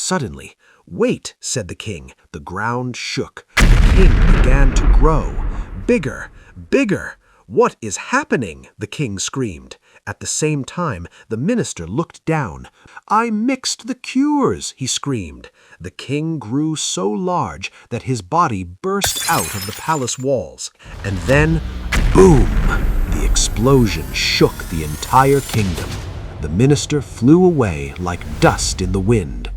Suddenly, "Wait," said the king. The ground shook. The king began to grow. "Bigger, bigger! What is happening?" the king screamed. At the same time, the minister looked down. "I mixed the cures," he screamed. The king grew so large that his body burst out of the palace walls. And then, boom! The explosion shook the entire kingdom. The minister flew away like dust in the wind.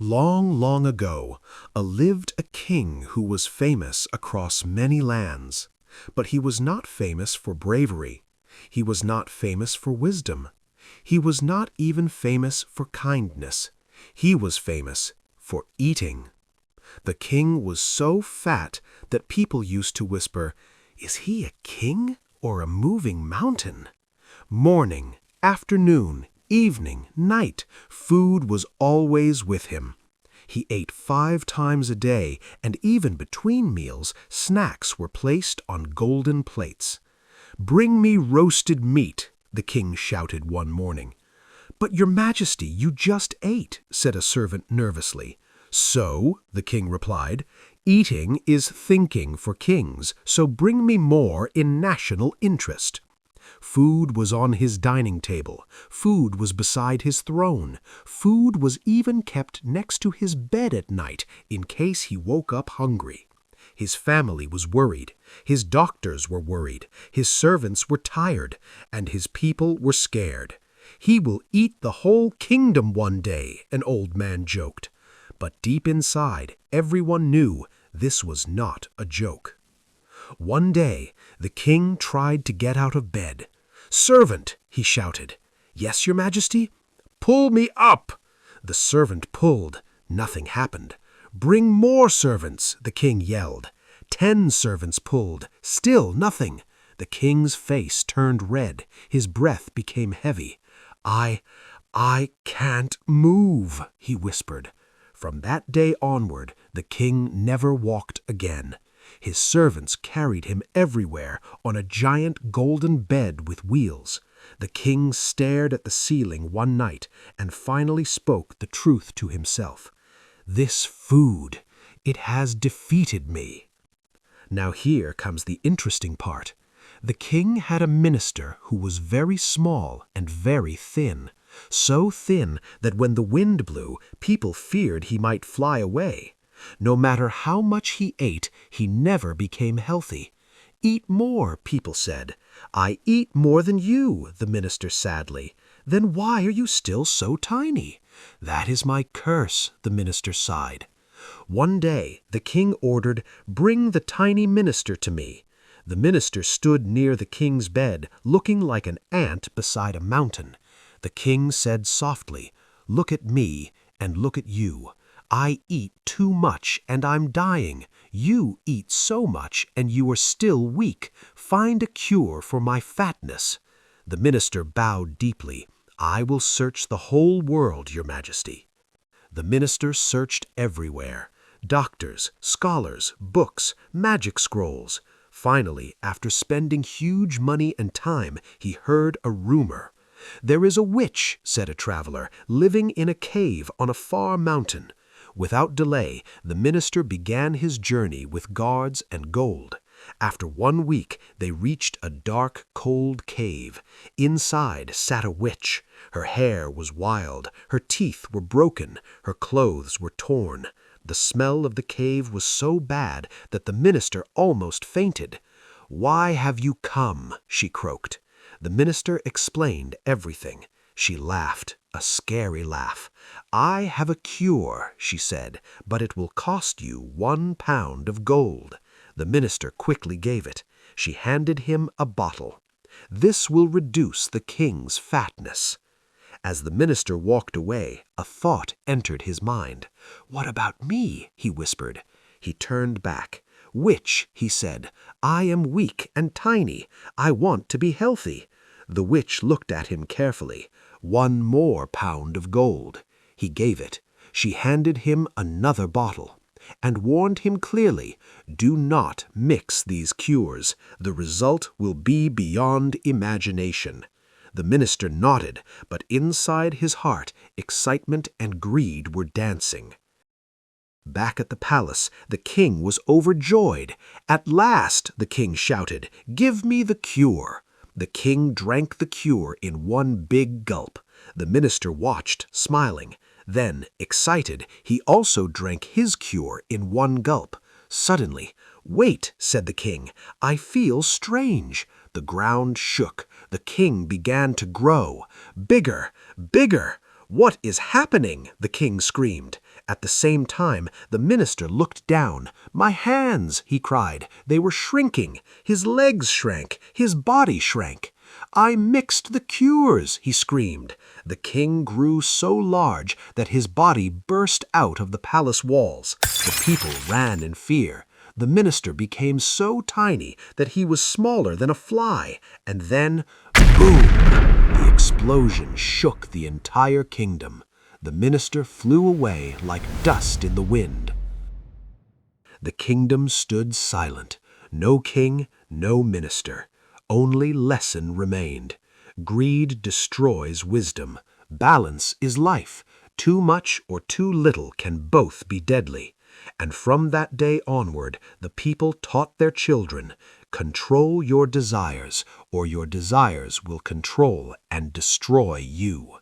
Long, long ago, lived a king who was famous across many lands. But he was not famous for bravery. He was not famous for wisdom. He was not even famous for kindness. He was famous for eating. The king was so fat that people used to whisper, "Is he a king or a moving mountain?" Morning, afternoon, evening, night, food was always with him. He ate 5 times a day, and even between meals, snacks were placed on golden plates. "Bring me roasted meat," the king shouted one morning. "But, Your Majesty, you just ate," said a servant nervously. "So," the king replied, "eating is thinking for kings, so bring me more in national interest." Food was on his dining table. Food was beside his throne. Food was even kept next to his bed at night in case he woke up hungry. His family was worried. His doctors were worried. His servants were tired. And his people were scared. "He will eat the whole kingdom one day," an old man joked. But deep inside, everyone knew this was not a joke. One day, the king tried to get out of bed. "Servant," he shouted. "Yes, Your Majesty?" "Pull me up!" The servant pulled. Nothing happened. "Bring more servants," the king yelled. 10 servants pulled. Still nothing. The king's face turned red. His breath became heavy. I can't move," he whispered. From that day onward, the king never walked again. His servants carried him everywhere on a giant golden bed with wheels. The king stared at the ceiling one night and finally spoke the truth to himself. "This food, it has defeated me." Now here comes the interesting part. The king had a minister who was very small and very thin. So thin that when the wind blew, people feared he might fly away. No matter how much he ate, he never became healthy. "Eat more," people said. "I eat more than you," the minister sadly. "Then why are you still so tiny?" "That is my curse," the minister sighed. One day, the king ordered, "Bring the tiny minister to me." The minister stood near the king's bed, looking like an ant beside a mountain. The king said softly, "Look at me and look at you. I eat too much and I'm dying. You eat so much and you are still weak. Find a cure for my fatness." The minister bowed deeply. "I will search the whole world, Your Majesty." The minister searched everywhere. Doctors, scholars, books, magic scrolls. Finally, after spending huge money and time, he heard a rumor. "There is a witch," said a traveler, "living in a cave on a far mountain." Without delay, the minister began his journey with guards and gold. After 1 week, they reached a dark, cold cave. Inside sat a witch. Her hair was wild, her teeth were broken, her clothes were torn. The smell of the cave was so bad that the minister almost fainted. "Why have you come?" she croaked. The minister explained everything. She laughed, a scary laugh. "I have a cure," she said, "but it will cost you 1 pound of gold." The minister quickly gave it. She handed him a bottle. "This will reduce the king's fatness." As the minister walked away, a thought entered his mind. "What about me?" he whispered. He turned back. "Witch," he said, "I am weak and tiny. I want to be healthy." The witch looked at him carefully. 1 more pound of gold. He gave it. She handed him another bottle. and warned him clearly, "Do not mix these cures. The result will be beyond imagination." The minister nodded, but inside his heart, excitement and greed were dancing. Back at the palace, the king was overjoyed. "At last," the king shouted, "give me the cure." The king drank the cure in one big gulp. The minister watched, smiling. Then, excited, he also drank his cure in one gulp. Suddenly, "Wait," said the king, "I feel strange." The ground shook. The king began to grow. "Bigger! Bigger! What is happening?" the king screamed. At the same time, the minister looked down. "My hands!" he cried. They were shrinking. His legs shrank. His body shrank. "I mixed the cures!" he screamed. The king grew so large that his body burst out of the palace walls. The people ran in fear. The minister became so tiny that he was smaller than a fly. And then, boom! The explosion shook the entire kingdom. The minister flew away like dust in the wind. The kingdom stood silent. No king, no minister. Only lesson remained. Greed destroys wisdom. Balance is life. Too much or too little can both be deadly. And from that day onward, the people taught their children, control your desires, or your desires will control and destroy you.